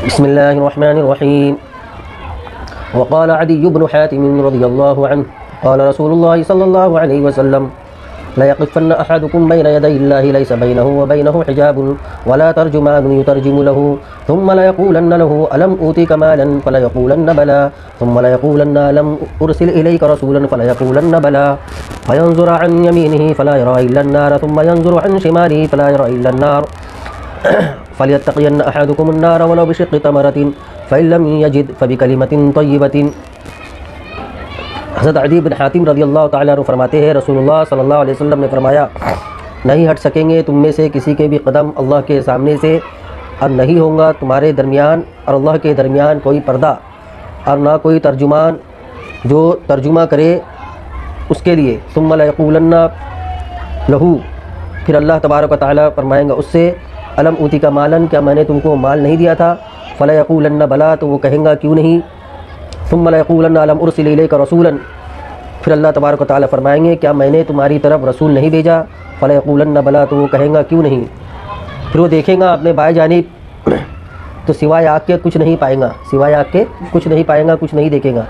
بسم الله الرحمن الرحيم. وقال عدي بن حاتم رضي الله عنه قال رسول الله صلى الله عليه وسلم لا يقفن أحدكم بين يدي الله ليس بينه وبينه حجاب ولا ترجمان يترجم له ثم لا يقولن له ألم أوتيك مالا فلا يقولن بلى ثم لا يقولن ألم أرسل إليك رسولا فلا يقولن بلى فينظر عن يمينه فلا يرى إلا النار ثم ينظر عن شماله فلا يرى إلا النار فليتقين أحدكم النار ولو بشق تمرة فإن لم يجد فبكلمة طيبة. حضرت عدی بن حاتم رضی اللہ تعالیٰ عنہ فرماتے ہیں رسول اللہ صلی اللہ علیہ وسلم نے فرمایا نہیں ہٹ سکیں گے تم میں سے کسی کے بھی قدم اللہ کے سامنے سے، اور نہیں ہوگا تمہارے درمیان اور اللہ کے درمیان کوئی پردہ، اور نہ کوئی ترجمان جو ترجمہ کرے اس کے لیے. ثم لا یقولن لہو، پھر اللہ تبارک و تعالیٰ فرمائیں گا اس سے الم اوتی کا مالن، کیا میں نے تم کو مال نہیں دیا تھا؟ فلا یقولن بلا، تو وہ کہیں گا کیوں نہیں؟ ثم لا یقولن الم ارسل الیک رسولا، پھر اللہ تبارک و تعالیٰ فرمائیں گے کیا میں نے تمہاری طرف رسول نہیں بھیجا؟ فلا یقولن بلا، تو وہ کہیں گا کیوں نہیں؟ پھر وہ دیکھیں گا اپنے بائیں جانب تو سوائے آگ کے کچھ نہیں پائیں گا، سوائے آگ کے کچھ نہیں پائیں گا، کچھ نہیں دیکھیں گا.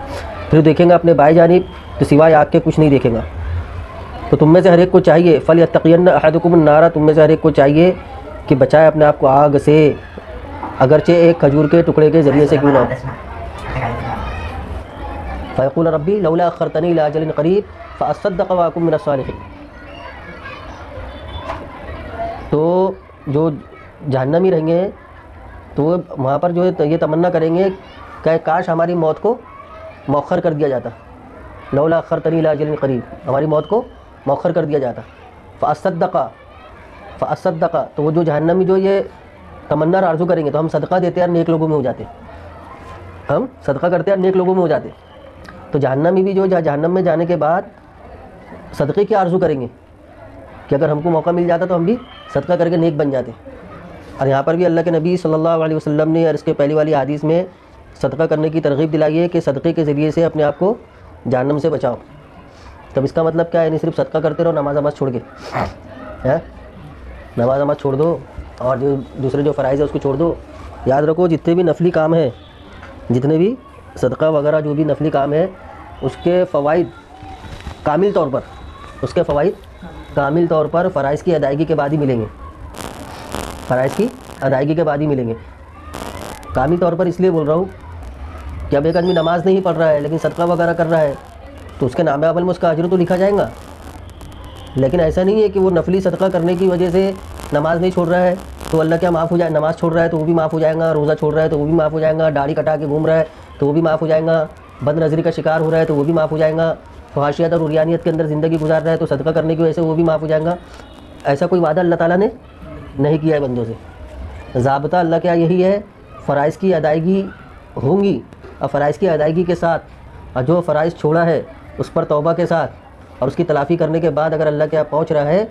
پھر دیکھیں گا اپنے بائیں جانب تو سوائے آگ کے کچھ نہیں دیکھیں گا. تو تم میں سے ہر ایک کو چاہیے فلیتقین احدکم النار، تم میں سے ہر ایک کو چاہیے کہ بچائے اپنے آپ کو آگ سے، اگرچہ ایک کھجور کے ٹکڑے کے ذریعے سے کیوں نہ ہو. فیقول ربی لولا اخرتنی الی اجل قریب فاصدق واکن من الصالحین. تو جو جہنمی رہیں گے تو وہاں پر جو ہے یہ تمنا کریں گے کہ کاش ہماری موت کو مؤخر کر دیا جاتا، لولا اخرتنی الی اجل قریب، ہماری موت کو مؤخر کر دیا جاتا. فاصدق، تو وہ جو جہنمی جو یہ تمنا اور آرزو کریں گے تو ہم صدقہ دیتے ہیں اور نیک لوگوں میں ہو جاتے، ہم صدقہ کرتے ہیں اور نیک لوگوں میں ہو جاتے. تو جہنمی بھی جو جہنم میں جانے کے بعد صدقے کی آرزو کریں گے کہ اگر ہم کو موقع مل جاتا تو ہم بھی صدقہ کر کے نیک بن جاتے. اور یہاں پر بھی اللہ کے نبی صلی اللہ علیہ وسلم نے اور اس کے پہلی والی حدیث میں صدقہ کرنے کی ترغیب دلائی ہے کہ صدقے کے ذریعے سے اپنے آپ کو جہنم سے بچاؤ. تب اس کا مطلب کیا ہے؟ نہیں صرف صدقہ کرتے رہو نماز چھوڑ کے، نماز چھوڑ دو اور جو دوسرے جو فرائض ہے اس کو چھوڑ دو. یاد رکھو جتنے بھی نفلی کام ہیں، جتنے بھی صدقہ وغیرہ جو بھی نفلی کام ہے اس کے فوائد کامل طور پر، اس کے فوائد کامل طور پر فرائض کی ادائیگی کے بعد ہی ملیں گے، فرائض کی ادائیگی کے بعد ہی ملیں گے. کامل طور پر اس لیے بول رہا ہوں کہ اب ایک آدمی نماز نہیں پڑھ رہا ہے لیکن صدقہ وغیرہ کر رہا ہے تو اس کے نام عمل میں اس کا اجر تو لکھا جائے گا. لیکن ایسا نہیں ہے کہ وہ نفلی صدقہ کرنے کی وجہ سے نماز نہیں چھوڑ رہا ہے تو اللہ کیا معاف ہو جائے، نماز چھوڑ رہا ہے تو وہ بھی معاف ہو جائے گا، روزہ چھوڑ رہا ہے تو وہ بھی معاف ہو جائے گا، داڑھی کٹا کے گھوم رہا ہے تو وہ بھی معاف ہو جائے گا، بد نظری کا شکار ہو رہا ہے تو وہ بھی معاف ہو جائے گا، فحاشیت اور عریانیت کے اندر زندگی گزار رہا ہے تو صدقہ کرنے کی وجہ سے وہ بھی معاف ہو جائے گا. ایسا کوئی وعدہ اللہ تعالیٰ نے نہیں کیا ہے بندوں سے. ضابطہ اللہ کیا یہی ہے، فرائض کی ادائیگی ہوں گی، اور فرائض کی ادائیگی کے ساتھ اور جو فرائض چھوڑا ہے اس پر توبہ کے ساتھ اور اس کی تلافی کرنے کے بعد اگر اللہ کے یہاں پہنچ رہا ہے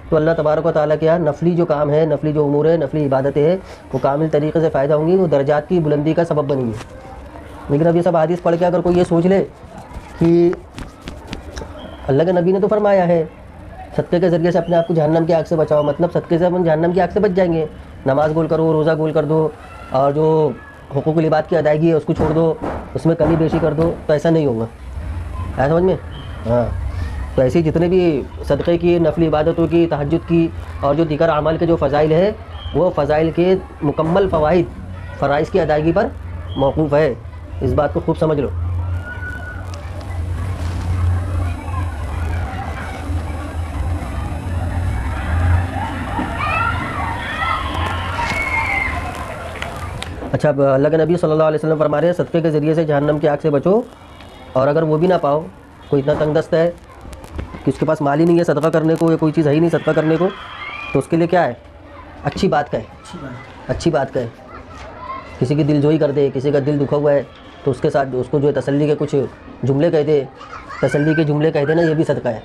تو اللہ تبارک و تعالیٰ کے یہاں نفلی جو کام ہے، نفلی جو امور ہے، نفلی عبادتیں ہیں وہ کامل طریقے سے فائدہ ہوں گی، وہ درجات کی بلندی کا سبب بنیں گی. لیکن اب یہ سب حدیث پڑھ کے اگر کوئی یہ سوچ لے کہ اللہ کے نبی نے تو فرمایا ہے صدقے کے ذریعے سے اپنے آپ کو جہنم کی آگ سے بچاؤ، مطلب صدقے سے اپن جہنم کی آگ سے بچ جائیں گے، نماز گول کرو، روزہ گول کر دو، اور جو حقوق العباد کی ادائیگی ہے اس کو چھوڑ دو، اس میں کمی بیشی کر دو، تو ایسا نہیں ہوگا. ہے سمجھ میں؟ ہاں. تو ایسی جتنے بھی صدقے کی، نفلی عبادتوں کی، تہجد کی اور جو دیگر اعمال کے جو فضائل ہے وہ فضائل کے مکمل فوائد فرائض کی ادائیگی پر موقوف ہے. اس بات کو خوب سمجھ لو. اچھا، اب اللہ کے نبی صلی اللہ علیہ وسلم فرما رہے ہیں صدقے کے ذریعے سے جہنم کی آگ سے بچو، اور اگر وہ بھی نہ پاؤ، کوئی اتنا تنگ دست ہے کہ اس کے پاس مال ہی نہیں ہے صدقہ کرنے کو، یا کوئی چیز ہے ہی نہیں صدقہ کرنے کو، تو اس کے لیے کیا ہے؟ اچھی بات کا ہے، اچھی بات کا ہے. کسی کی دل جوئی کر دے، کسی کا دل دکھا ہوا ہے تو اس کے ساتھ اس کو جو ہے تسلی کے کچھ جملے کہہ دے، تسلی کے جملے کہہ دے نا، یہ بھی صدقہ ہے.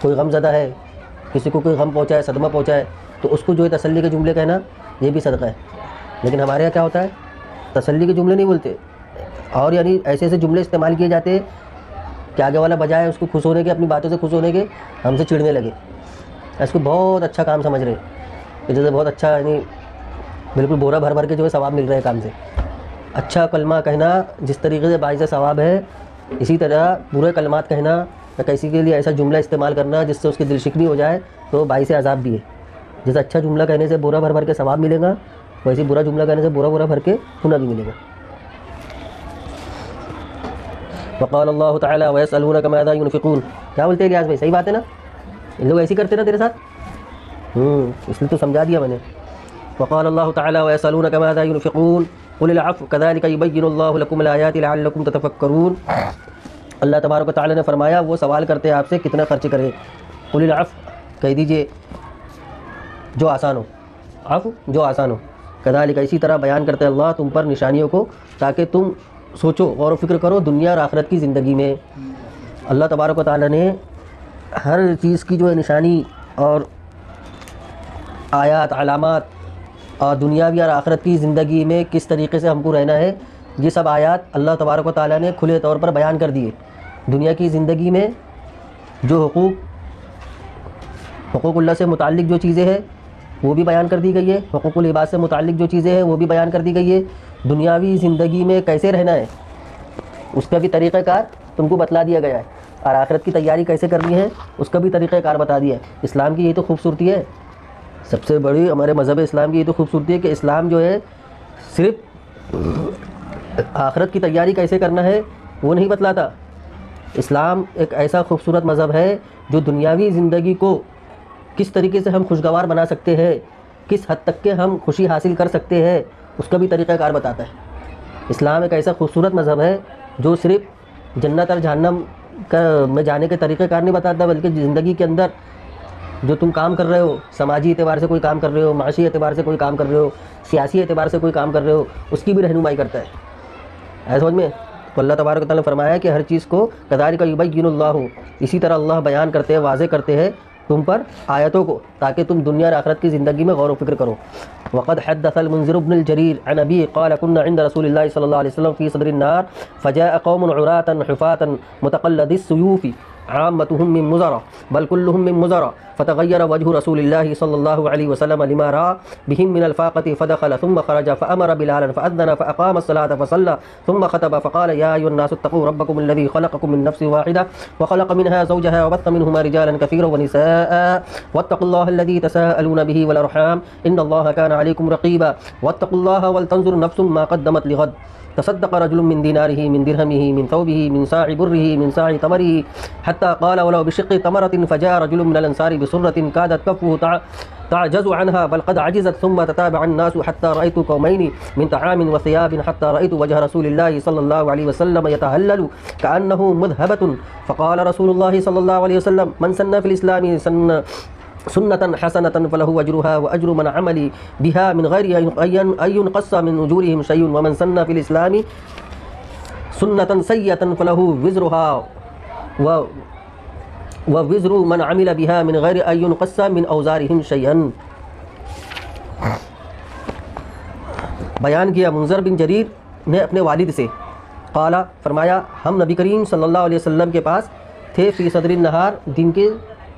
کوئی غم زدہ ہے، کسی کو کوئی غم پہنچا ہے، صدمہ پہنچا ہے تو اس کو جو ہے تسلی کے جملے کہنا یہ بھی صدقہ ہے. لیکن ہمارے یہاں کیا ہوتا ہے، تسلی کے جملے نہیں بولتے، اور یعنی ایسے ایسے جملے استعمال کیے جاتے ہیں کہ آگے والا بجائے اس کو خوش ہونے کے، اپنی باتوں سے خوش ہونے کے، ہم سے چڑھنے لگے. اس کو بہت اچھا کام سمجھ رہے ہیں کہ جیسے بہت اچھا، یعنی بالکل بورا بھر بھر کے جو ہے ثواب مل رہے ہیں کام سے. اچھا کلمہ کہنا جس طریقے سے باعث ثواب ہے، اسی طرح برے کلمات کہنا یا کسی کے لیے ایسا جملہ استعمال کرنا جس سے اس کی دل شکنی ہو جائے تو باعث عذاب بھی ہے. جیسے اچھا جملہ کہنے سے بورا بھر بھر کے ثواب ملے گا، ویسے برا جملہ کہنے سے برا بھر کے گناہ بھی ملے گا. وقال اللہ تعالیٰ وَيَسْأَلُونَكَ مَاذَا يُنْفِقُونَ. کیا بولتے ہیں ریاض بھائی؟ صحیح بات ہے نا؟ ان لوگ ایسے کرتے نا تیرے ساتھ، اس لیے تو سمجھا دیا میں نے. وقال اللہ تعالیٰ وَيَسْأَلُونَكَ مَاذَا يُنْفِقُونَ قُلِ الْعَفْوَ كَذَلِكَ يُبَيِّنُ اللَّهُ لَكُمُ الْآيَاتِ لَعَلَّكُمْ تَتَفَكَّرُونَ. اللہ تبارک و تعالیٰ نے فرمایا وہ سوال کرتے ہیں آپ سے کتنا خرچ کریں. قُلِ الْعَفْوَ کہہ دیجئے جو آسان ہو، عفو جو آسان ہو. کذالک اسی طرح بیان کرتے اللہ تم پر نشانیوں کو تاکہ تم سوچو غور و فکر کرو دنیا اور آخرت کی زندگی میں. اللہ تبارک و تعالیٰ نے ہر چیز کی جو ہے نشانی اور آیات علامات اور دنیاوی اور آخرت کی زندگی میں کس طریقے سے ہم کو رہنا ہے، یہ سب آیات اللہ تبارک و تعالیٰ نے کھلے طور پر بیان کر دیے. دنیا کی زندگی میں جو حقوق اللہ سے متعلق جو چیزیں ہیں وہ بھی بیان کر دی گئی ہے، حقوق العباد سے متعلق جو چیزیں ہیں وہ بھی بیان کر دی گئی ہے. دنیاوی زندگی میں کیسے رہنا ہے اس کا بھی طریقہ کار تم کو بتلا دیا گیا ہے، اور آخرت کی تیاری کیسے کرنی ہے اس کا بھی طریقہ کار بتا دیا ہے. اسلام کی یہی تو خوبصورتی ہے، سب سے بڑی ہمارے مذہب اسلام کی یہ تو خوبصورتی ہے کہ اسلام جو ہے صرف آخرت کی تیاری کیسے کرنا ہے وہ نہیں بتلاتا. اسلام ایک ایسا خوبصورت مذہب ہے جو دنیاوی زندگی کو کس طریقے سے ہم خوشگوار بنا سکتے ہیں، کس حد تک کے ہم خوشی حاصل کر سکتے ہیں اس کا بھی طریقہ کار بتاتا ہے. اسلام ایک ایسا خوبصورت مذہب ہے جو صرف جنت اور جہنم میں جانے کے طریقہ کار نہیں بتاتا، بلکہ زندگی کے اندر جو تم کام کر رہے ہو، سماجی اعتبار سے کوئی کام کر رہے ہو، معاشی اعتبار سے کوئی کام کر رہے ہو، سیاسی اعتبار سے کوئی کام کر رہے ہو، اس کی بھی رہنمائی کرتا ہے. ایسا سمجھ میں تو اللہ تبارک و تعالیٰ نے فرمایا کہ ہر چیز کو کذالک یبین اللہ، اسی طرح اللہ بیان کرتے ہیں، واضح کرتے ہیں تم پر آیتوں کو تاکہ تم دنیا اور آخرت کی زندگی میں غور و فکر کرو. وقد حدث المنذر بن الجرير عن ابي قال كنا عند رسول الله صلى الله عليه وسلم في صدر النار فجاء قوم عراة حفاة متقلدي السيوف عامتهم من مزرة بل كلهم من مزرة فتغير وجه رسول الله صلى الله عليه وسلم لما رأى بهم من الفاقة فدخل ثم خرج فأمر بلالا فأذن فأقام الصلاة فصلى ثم خطب فقال يا أيها الناس اتقوا ربكم الذي خلقكم من نفس واحدة وخلق منها زوجها وبث منهما رجالا كثيرا ونساء واتقوا الله الذي تساءلون به والأرحام إن الله كان عليكم رقيبا واتقوا الله ولتنظر نفس ما قدمت لغد تصدق رجل من ديناره من درهمه من ثوبه من ساع بره من ساع تمره حتى قال ولو بشق تمرة فجاء رجل من الأنصار بسرة كادت كفه تعجز عنها بل قد عجزت ثم تتابع الناس حتى رأيت قومين من طعام وثياب حتى رأيت وجه رسول الله صلى الله عليه وسلم يتهلل كأنه مذهبة فقال رسول الله صلى الله عليه وسلم من سن في الإسلام سنة حسنة فله أجرها وأجر من عمل بها من غير أن ينقص من أجورهم شيء ومن سن في الإسلام سنة سيئة فله وزرها ووزر من عمل بها من غير أن ينقص من أوزارهم شيئا. بیان کیا منذر بن جریر نے اپنے والد سے، قال فرمایا ہم نبی کریم صلی اللہ علیہ وسلم کے پاس تھے فی صدر النہار دن کے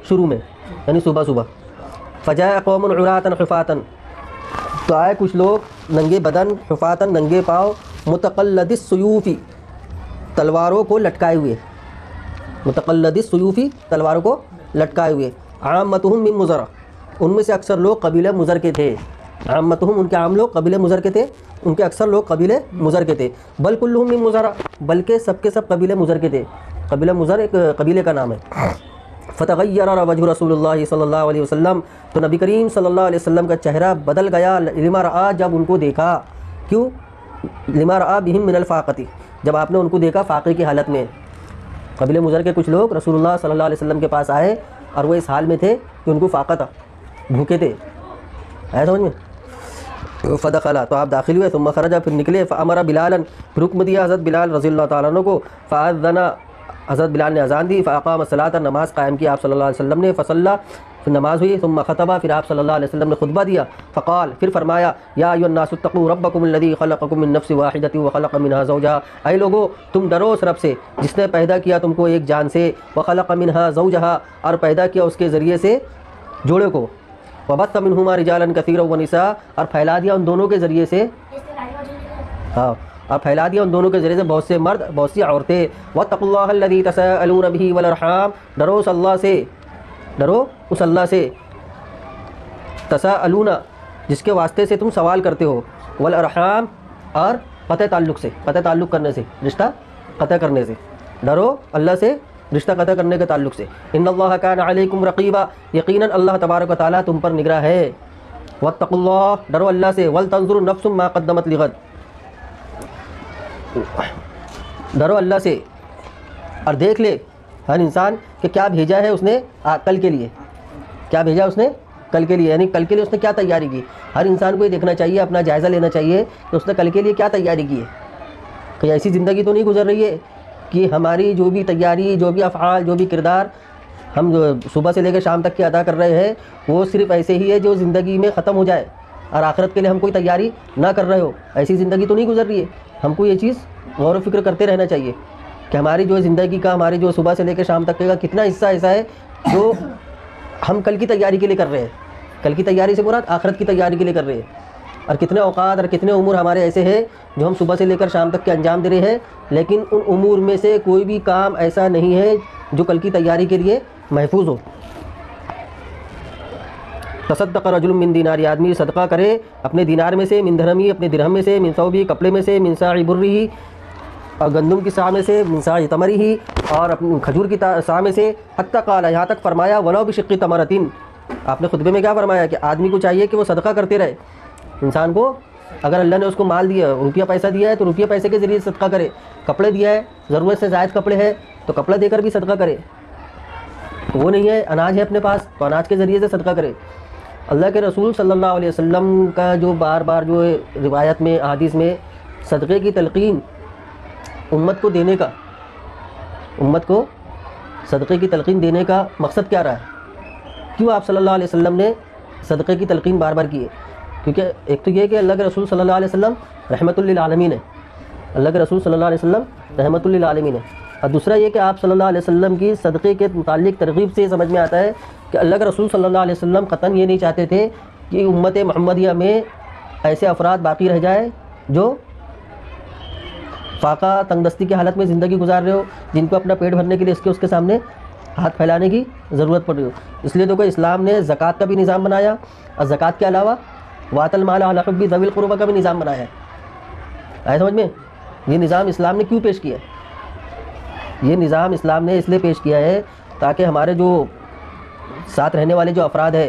شروع میں یعنی صبح صبح. فجاء قوم عراة حفاة تو آئے کچھ لوگ ننگے بدن، حفاة ننگے پاؤں، متقلد السیوف تلواروں کو لٹکائے ہوئے، متقلد السیوف تلواروں کو لٹکائے ہوئے. عامتهم من مزرہ ان میں سے اکثر لوگ قبیلہ مزر کے تھے. عامتهم ان کے عام لوگ قبیلہ مزر کے تھے، ان کے اکثر لوگ قبیلہ مزر کے تھے. بل کلهم من مزرہ بلکہ سب کے سب قبیلہ مزر کے تھے. قبیلہ مزر ایک قبیلے کا نام ہے. فتغیر وجہ رسول اللہ صلی اللہ علیہ وسلم تو نبی کریم صلی اللہ علیہ وسلم کا چہرہ بدل گیا. لما رآ جب ان کو دیکھا، کیوں؟ لما رآ بہم من الفاقتی جب آپ نے ان کو دیکھا فاقے کی حالت میں. قبیلہ مزر کے کچھ لوگ رسول اللہ صلی اللہ علیہ وسلم کے پاس آئے اور وہ اس حال میں تھے کہ ان کو فاقہ تھا، بھوکے تھے. ہے سمجھ میں؟ فدخلا تو آپ داخل ہوئے، ثم خرج پھر نکلے، فامر بلالا پھر حکم دیا حضرت بلال رضی اللہ تعالیٰ عنہ کو، فاذن حضرت بلال نے اذان دی، فاقام الصلاۃ نماز قائم کی آپ صلی اللہ علیہ وسلم نے، فصلی پھر نماز ہوئی، ثم خطبہ پھر آپ صلی اللہ علیہ وسلم نے خطبہ دیا، فقال پھر فرمایا یا ایھا الناس اتقوا ربکم الذی خلقکم من نفس واحدۃ وخلق منها زوجها اے لوگو تم ڈرو اس رب سے جس نے پیدا کیا تم کو ایک جان سے، وخلق منها زوجها اور پیدا کیا اس کے ذریعے سے جوڑے کو، وبث منہما رجالا کثیرا ونساء، اور پھیلا دیا ان دونوں کے ذریعے سے، ہاں، اور پھیلا دیا ان دونوں کے ذریعے سے بہت سے مرد، بہت سی عورتیں۔ واتقوا اللہ الذی تساءلون به والارحام، ڈرو اس اللہ سے، ڈرو اس اللہ سے، تساءلون جس کے واسطے سے تم سوال کرتے ہو، والارحام اور قطع تعلق سے، قطع تعلق کرنے سے، رشتہ قطع کرنے سے، ڈرو اللہ سے رشتہ قطع کرنے کے تعلق سے۔ ان اللہ کان علیکم رقیبا، یقیناً اللہ تبارک و تعالیٰ تم پر نگراں ہے۔ واتقوا اللہ، ڈرو اللہ سے، ولتنظر نفس ما قدمت لغد، ڈرو اللہ سے اور دیکھ لے ہر انسان کہ کیا بھیجا ہے اس نے کل کے لیے، کیا بھیجا اس نے کل کے لیے، یعنی کل کے لیے اس نے کیا تیاری کی۔ ہر انسان کو یہ دیکھنا چاہیے، اپنا جائزہ لینا چاہیے کہ اس نے کل کے لیے کیا تیاری کی ہے۔ کہ ایسی زندگی تو نہیں گزر رہی ہے کہ ہماری جو بھی تیاری، جو بھی افعال، جو بھی کردار ہم جو صبح سے لے کے شام تک کے ادا کر رہے ہیں وہ صرف ایسے ہی ہے جو زندگی میں ختم ہو جائے، اور آخرت کے لیے ہم کوئی تیاری نہ کر رہے ہو۔ ایسی زندگی تو نہیں گزر رہی ہے۔ ہم کو یہ چیز غور و فکر کرتے رہنا چاہیے کہ ہماری جو زندگی کا، ہماری جو صبح سے لے کے شام تک کا کتنا حصہ ایسا ہے جو ہم کل کی تیاری کے لیے کر رہے ہیں۔ کل کی تیاری سے مراد آخرت کی تیاری کے لیے کر رہے ہیں، اور کتنے اوقات اور کتنے امور ہمارے ایسے ہیں جو ہم صبح سے لے کر شام تک کے انجام دے رہے ہیں، لیکن ان امور میں سے کوئی بھی کام ایسا نہیں ہے جو کل کی تیاری کے لیے محفوظ ہو۔ تصدق رجل من دینار، آدمی صدقہ کرے اپنے دینار میں سے، من درہمی اپنے درہم میں سے، من ثوبی کپڑے میں سے، من صاع برہ اور گندم کی صاع میں سے، من صاع تمرہ اور اپنی کھجور کی صاع میں سے، حتی قال یہاں تک فرمایا ولو بشق تمرۃ، آپ نے خطبے میں کیا فرمایا کہ آدمی کو چاہیے کہ وہ صدقہ کرتے رہے۔ انسان کو اگر اللہ نے اس کو مال دیا، روپیہ پیسہ دیا ہے تو روپیہ پیسے کے ذریعے صدقہ کرے، کپڑے دیا ہے، ضرورت سے زائد کپڑے ہیں تو کپڑا دے کر بھی صدقہ کرے، وہ نہیں ہے اناج ہے اپنے پاس تو اناج کے ذریعے سے صدقہ کرے۔ اللہ کے رسول صلی اللہ علیہ وسلم کا جو بار بار جو روایت میں، احادیث میں صدقے کی تلقین امت کو دینے کا، امت کو صدقے کی تلقین دینے کا مقصد کیا رہا ہے؟ کیوں آپ صلی اللہ علیہ وسلم نے صدقے کی تلقین بار بار کی ہے؟ کیونکہ ایک تو یہ کہ اللہ کے رسول صلی اللہ علیہ وسلم رحمت للعالمین ہے، اللہ کے رسول صلی اللہ علیہ وسلم رحمت للعالمین ہے، اور دوسرا یہ کہ آپ صلی اللہ علیہ وسلم کی صدقے کے متعلق ترغیب سے یہ سمجھ میں آتا ہے کہ اللہ کے رسول صلی اللہ علیہ وسلم قطعاً یہ نہیں چاہتے تھے کہ امت محمدیہ میں ایسے افراد باقی رہ جائے جو فاقہ تنگ دستی کی حالت میں زندگی گزار رہے ہو، جن کو اپنا پیٹ بھرنے کے لیے اس کے سامنے ہاتھ پھیلانے کی ضرورت پڑ رہی ہو۔ اس لیے دیکھو اسلام نے زکوٰۃ کا بھی نظام بنایا، اور زکوٰۃ کے علاوہ وَآتَ الْمَالَ عَلَىٰ حُبِّ ذَوِي الْقُرْبَىٰ کا بھی نظام بنایا ہے۔ آئے سمجھ میں؟ یہ نظام اسلام نے کیوں پیش کیا ہے؟ یہ نظام اسلام نے اس لیے پیش کیا ہے تاکہ ہمارے جو ساتھ رہنے والے جو افراد ہیں،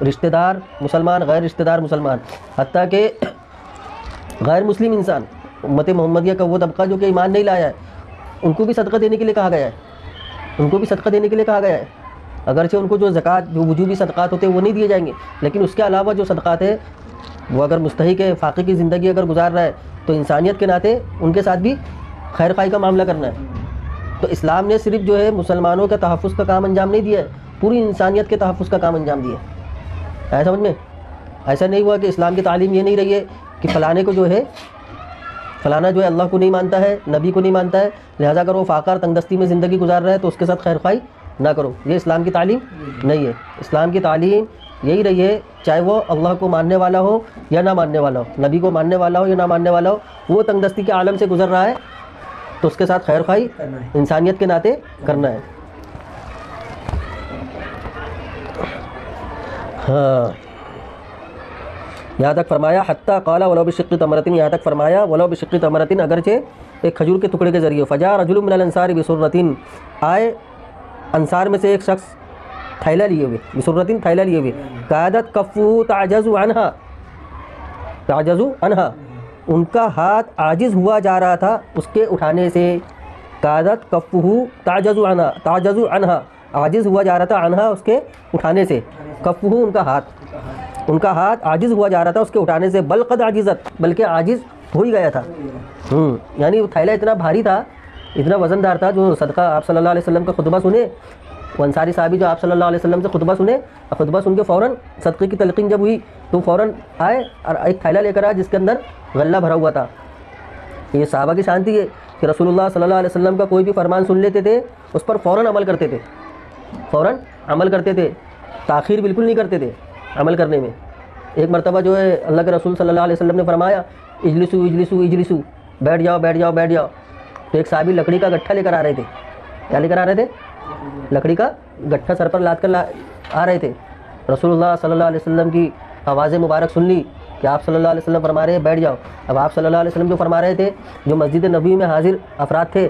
رشتہ دار مسلمان، غیر رشتہ دار مسلمان، حتیٰ کہ غیر مسلم انسان، امت محمدیہ کا وہ طبقہ جو کہ ایمان نہیں لایا ہے، ان کو بھی صدقہ دینے کے لیے کہا گیا ہے، ان کو بھی صدقہ دینے کے لیے کہا گیا ہے۔ اگرچہ ان کو جو زکوٰۃ، جو وجوبی صدقات ہوتے ہیں وہ نہیں دیے جائیں گے، لیکن اس کے علاوہ جو صدقات ہے وہ اگر مستحق ہے، فاقے کی زندگی اگر گزار رہا ہے تو انسانیت کے ناطے ان کے ساتھ بھی خیر خواہی کا معاملہ کرنا ہے۔ تو اسلام نے صرف جو ہے مسلمانوں کے تحفظ کا کام انجام نہیں دیا ہے، پوری انسانیت کے تحفظ کا کام انجام دیا ہے۔ ایسا سمجھ میں؟ ایسا نہیں ہوا کہ اسلام کی تعلیم یہ نہیں رہی ہے کہ فلانے کو جو ہے، فلانا جو ہے اللہ کو نہیں مانتا ہے، نبی کو نہیں مانتا ہے، لہٰذا اگر وہ فاقہ اور تنگ دستی میں زندگی گزار رہا ہے تو اس کے ساتھ خیر خواہی نہ کرو۔ یہ اسلام کی تعلیم نہیں ہے۔ اسلام کی تعلیم یہی رہی ہے، چاہے وہ اللہ کو ماننے والا ہو یا نہ ماننے والا ہو، نبی کو ماننے والا ہو یا نہ ماننے والا ہو، وہ تنگ دستی کے عالم سے گزر رہا ہے تو اس کے ساتھ خیر خواہی انسانیت کے ناطے کرنا ہے۔ ہاں، یہاں تک فرمایا حتیٰ قال ولو بشق تمرۃ، یہاں تک فرمایا ولو بشق تمرۃ، اگرچہ ایک کھجور کے ٹکڑے کے ذریعے۔ فجاء رجل من الانصار بسرۃ، آئے انصار میں سے ایک شخص تھیلا لیے ہوئے، بسرۃ تھیلا لیے ہوئے، کادت کفہ تعجز عنہا، تعجز عنہا، ان کا ہاتھ عاجز ہوا جا رہا تھا اس کے اٹھانے سے، کادت کفہ تعجز عنہا، تعجز عنہا، عاجز ہوا جا رہا تھا، عنہا اس کے اٹھانے سے، کفہ ان کا ہاتھ، ان کا ہاتھ عاجز ہوا جا رہا تھا اس کے اٹھانے سے، بل قد عجزت، بلکہ عاجز ہو ہی گیا تھا۔ یعنی وہ تھیلا اتنا بھاری تھا، اتنا وزندار تھا، جو صدقہ آپ صلی اللہ علیہ وسلم کا خطبہ سنے، وہ انصاری صحابی جو آپ صلی اللہ علیہ وسلم سے خطبہ سنے، خطبہ سن کے فوراً صدقے کی تلقین جب ہوئی تو فوراً آئے اور ایک تھیلا لے کر آئے جس کے اندر غلہ بھرا ہوا تھا۔ یہ صحابہ کی شان تھی کہ رسول اللہ صلی اللہ علیہ وسلم کا کوئی بھی فرمان سن لیتے تھے، اس پر فوراً عمل کرتے تھے، فوراً عمل کرتے تھے، تاخیر بالکل نہیں کرتے تھے۔ عمل کرنے میں. ایک مرتبہ جو ہے اللہ کے رسول صلی اللہ علیہ وسلم نے فرمایا اجلسو اجلسو اجلسو، بیٹھ جاؤ بیٹھ جاؤ بیٹھ جاؤ. تو ایک صحابی لکڑی کا گٹھا لے کر آ رہے تھے. کیا لے کر آ رہے تھے؟ لکڑی کا گٹھا سر پر لاد کر آ رہے تھے. رسول اللہ صلی اللہ علیہ وسلم کی آواز مبارک سن لی کہ آپ صلی اللہ علیہ وسلم فرما رہے ہیں بیٹھ جاؤ. اب آپ صلی اللہ علیہ وسلم جو فرما رہے تھے، جو مسجد نبوی میں حاضر افراد تھے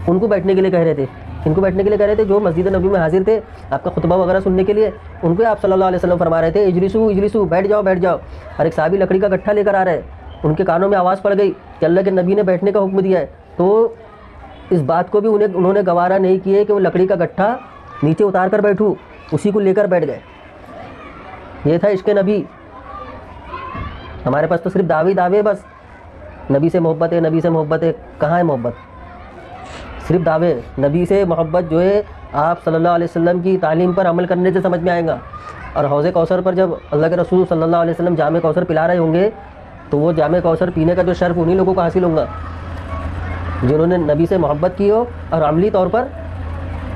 ان کو بیٹھنے کے لیے کہہ رہے تھے. ان کو بیٹھنے کے لیے کہہ رہے تھے جو مسجد نبوی میں حاضر تھے آپ کا خطبہ وغیرہ سننے کے لیے، ان کو آپ صلی اللہ علیہ وسلم فرما رہے تھے اجلسو اجلسو، بیٹھ جاؤ بیٹھ جاؤ. اور ایک صحابی لکڑی کا گٹھا لے کر آ رہے ہیں. ان کے کانوں میں آواز پڑ گئی کہ اللہ کے نبی نے بیٹھنے کا حکم دیا ہے. تو اس بات کو بھی انہوں نے گوارا نہیں کیے کہ وہ لکڑی کا گٹھا نیچے اتار کر بیٹھوں، اسی کو لے کر بیٹھ گئے. یہ تھا عشق نبی. ہمارے پاس تو صرف دعوے بس، نبی سے محبت ہے نبی سے محبت ہے. کہاں ہے محبت؟ صرف دعوے. نبی سے محبت جو ہے آپ صلی اللہ علیہ وسلم کی تعلیم پر عمل کرنے سے سمجھ میں آئے گا. اور حوض کوثر پر جب اللہ کے رسول صلی اللہ علیہ وسلم جام کوثر پلا رہے ہوں گے تو وہ جام کوثر پینے کا جو شرف انہی لوگوں کو حاصل ہوگا جنہوں نے نبی سے محبت کی ہو اور عملی طور پر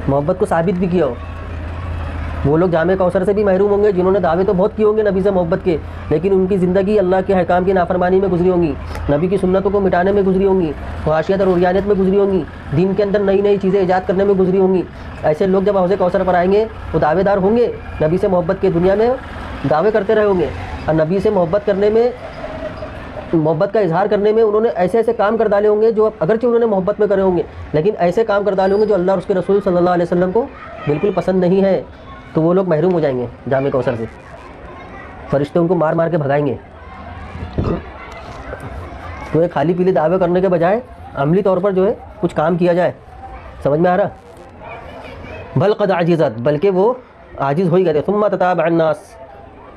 محبت کو ثابت بھی کیا ہو. وہ لوگ جام کوثر سے بھی محروم ہوں گے جنہوں نے دعوے تو بہت کیے ہوں گے نبی سے محبت کے، لیکن ان کی زندگی اللہ کے احکام کی نافرمانی میں گزری ہوں گی، نبی کی سنتوں کو مٹانے میں گزری ہوں گی، خواہشیت اور عریانیت میں گزری ہوں گی، دین کے اندر نئی نئی چیزیں ایجاد کرنے میں گزری ہوں گی. ایسے لوگ جب حوض کوثر پر آئیں گے وہ دعوے دار ہوں گے، نبی سے محبت کے دنیا میں دعوے کرتے رہے ہوں گے، اور نبی سے محبت کرنے میں، محبت کا اظہار کرنے میں انہوں نے ایسے ایسے کام کر ڈالے ہوں گے جو اگرچہ انہوں نے محبت میں کرے ہوں گے، لیکن ایسے کام کر ڈالے ہوں گے جو اللہ اور اس کے رسول صلی اللہ علیہ وسلم کو بالکل پسند نہیں ہے. تو وہ لوگ محروم ہو جائیں گے جام کوثر سے. فرشتے ان کو مار مار کے بھگائیں گے. تو یہ خالی پیلی دعوے کرنے کے بجائے عملی طور پر جو ہے کچھ کام کیا جائے. سمجھ میں آ رہا؟ بل قد عجزت، بلکہ وہ عاجز ہو ہی گئے. ثم تتابع الناس،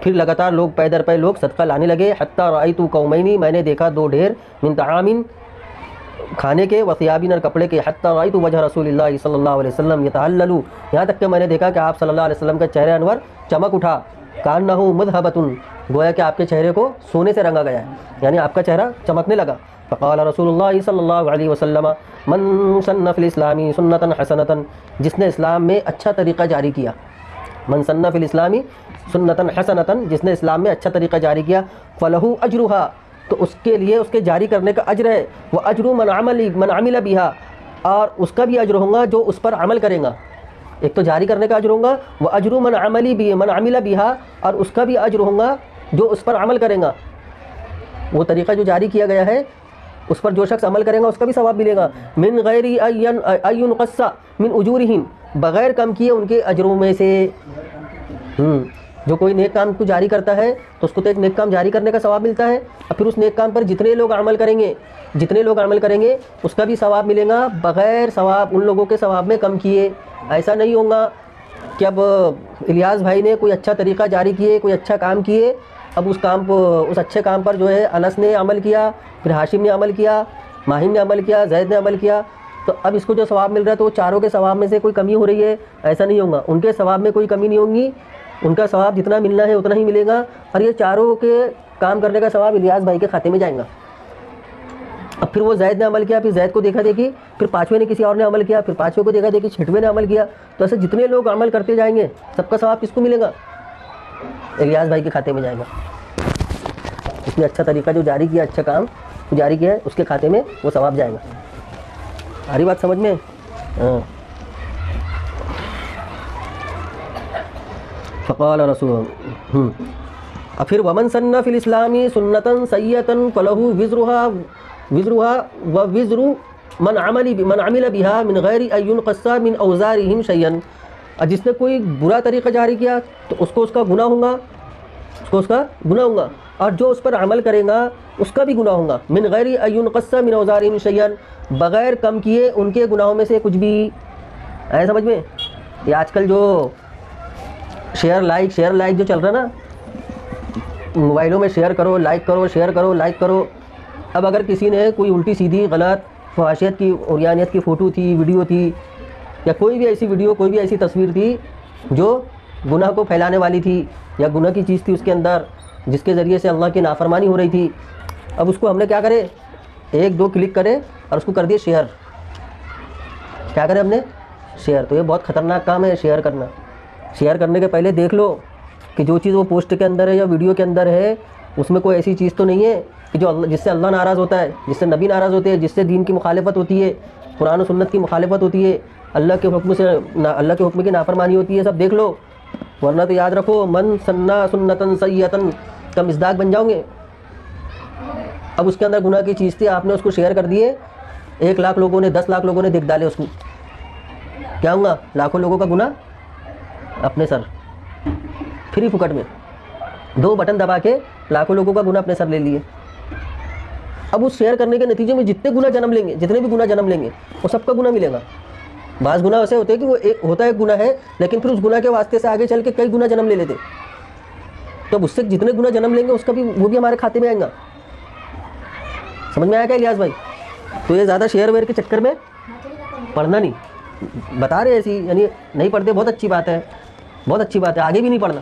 پھر لگاتار لوگ پے در پے لوگ صدقہ لانے لگے. حتی رأیت قومین، میں نے دیکھا دو ڈھیر، من طعام، کھانے کے، وثیابین، اور کپڑے کے. حتی رأیت وجہ رسول اللہ صلی اللہ علیہ وسلم یتہلل، یہاں تک کہ میں نے دیکھا کہ آپ صلی اللہ علیہ وسلم کا چہرہ انور چمک اٹھا. کانہ مذہبۃ، گویا کہ آپ کے چہرے کو سونے سے رنگا گیا ہے، یعنی آپ کا چہرہ چمکنے لگا. فقال رسول اللہ صلی اللہ علیہ وسلم من سن فی الاسلام سنتا حسنتا، جس نے اسلام میں اچھا طریقہ جاری کیا. من سن فی الاسلام سنتا حسنتا، جس نے اسلام میں اچھا طریقہ جاری کیا. فلہ اجرھا، تو اس کے لیے اس کے جاری کرنے کا اجر ہے. وہ اجر من عمل بہا، اور اس کا بھی اجر ہوگا جو اس پر عمل کرے گا. ایک تو جاری کرنے کا اجر ہوگا، وہ اجر من عمل بہا، اور اس کا بھی اجر ہوگا جو اس پر عمل کرے گا. وہ طریقہ جو جاری کیا گیا ہے اس پر جو شخص عمل کرے گا اس کا بھی ثواب ملے گا. من غیر ان ينقص من اجورہم، بغیر کم کیے ان کے اجروں میں سے. جو کوئی نیک کام کو جاری کرتا ہے تو اس کو تو ایک نیک کام جاری کرنے کا ثواب ملتا ہے، اور پھر اس نیک کام پر جتنے لوگ عمل کریں گے اس کا بھی ثواب ملے گا، بغیر ثواب ان لوگوں کے ثواب میں کم کیے. ایسا نہیں ہوگا کہ اب الیاس بھائی نے کوئی اچھا طریقہ جاری کیے، کوئی اچھا کام کیے، اب اس اچھے کام پر جو ہے انس نے عمل کیا، پھر ہاشم نے عمل کیا، ماہم نے عمل کیا، زید نے عمل کیا، تو اب اس کو جو ثواب مل رہا ہے تو وہ چاروں کے ثواب میں سے کوئی کمی ہو رہی ہے. ایسا نہیں ہوگا، ان کے ثواب میں کوئی کمی نہیں ہوگی، ان کا ثواب جتنا ملنا ہے اتنا ہی ملے گا. اور یہ چاروں کے کام کرنے کا ثواب الیاس بھائی کے کھاتے میں جائے گا. اب پھر وہ زید نے عمل کیا، پھر زید کو دیکھا دیکھی، پھر پانچویں نے کسی اور نے عمل کیا، پھر پانچویں کو دیکھا دیکھی، چھٹویں نے عمل کیا. تو ایسے جتنے لوگ عمل کرتے جائیں گے سب کا ثواب کس کو ملے گا؟ الیاس بھائی کے کھاتے میں جائے گا. اس نے اچھا طریقہ جو جاری کیا، اچھا کام جاری کیا ہے، اس کے کھاتے میں وہ ثواب جائے گا. ساری بات سمجھ میں؟ فقال رسول، پھر ومن سن فی الاسلام سنتا سیئتا فلہ وزرها ووزر من عمل بها من غیر ان ينقص من اوزارهم شیئا. جس نے کوئی برا طریقہ جاری کیا تو اس کو اس کا گناہ ہوگا، اور جو اس پر عمل کرے گا اس کا بھی گناہ ہوگا. من غیر ان ينقص من اوزارهم شیئا، بغیر کم کیے ان کے گناہوں میں سے کچھ بھی. آئے سمجھ میں؟ یہ آج کل جو شیئر لائک جو چل رہا نا، موبائلوں میں شیئر کرو لائک کرو، شیئر کرو لائک کرو. اب اگر کسی نے کوئی الٹی سیدھی غلط فحاشیت کی، عریانیت کی فوٹو تھی، ویڈیو تھی، یا کوئی بھی ایسی ویڈیو، کوئی بھی ایسی تصویر تھی جو گناہ کو پھیلانے والی تھی، یا گناہ کی چیز تھی اس کے اندر جس کے ذریعے سے اللہ کی نافرمانی ہو رہی تھی، اب اس کو ہم نے کیا کرے، 1-2 کلک کرے اور اس کو کر دیے شیئر. کیا کرے ہم نے؟ شیئر. تو یہ بہت خطرناک کام ہے شیئر کرنا. شیئر کرنے کے پہلے دیکھ لو کہ جو چیز وہ پوسٹ کے اندر ہے یا ویڈیو کے اندر ہے اس میں کوئی ایسی چیز تو نہیں ہے کہ جو جس سے اللہ ناراض ہوتا ہے، جس سے نبی ناراض ہوتے ہیں، جس سے دین کی مخالفت ہوتی ہے، قرآن و سنت کی مخالفت ہوتی ہے، اللہ کے حکم سے اللہ کے حکم کی نافرمانی ہوتی ہے، سب دیکھ لو، ورنہ تو یاد رکھو من سنّا سنتن سیئتن کا مصداق بن جاؤ گے۔ اب اس کے اندر گناہ کی چیز تھی، آپ نے اس کو شیئر کر دیے، 1 لاکھ لوگوں نے 10 لاکھ لوگوں نے دیکھ ڈالے اس کو، کیا ہوں گا؟ لاکھوں لوگوں کا گناہ اپنے سر، فری پھکٹ میں 2 بٹن دبا کے لاکھوں لوگوں کا گناہ اپنے سر لے لیے۔ اب اس شیئر کرنے کے نتیجے میں جتنے گناہ جنم لیں گے، جتنے بھی گناہ جنم لیں گے، وہ سب کا گناہ ملے گا۔ بعض گناہ ایسے ہوتے ہیں کہ وہ ایک ہوتا ہے ایک گناہ ہے، لیکن پھر اس گناہ کے واسطے سے آگے چل کے کئی گناہ جنم لے لیتے، تو اب اس سے جتنے گناہ جنم لیں گے اس کا بھی وہ بھی ہمارے کھاتے میں آئیں گا۔ سمجھ میں آیا کیا الیاس بھائی؟ تو یہ زیادہ شیئر ویئر کے چکر میں پڑھنا نہیں، بتا رہے ایسی، یعنی نہیں پڑھتے، بہت اچھی بات ہے، بہت اچھی بات ہے، آگے بھی نہیں پڑھنا۔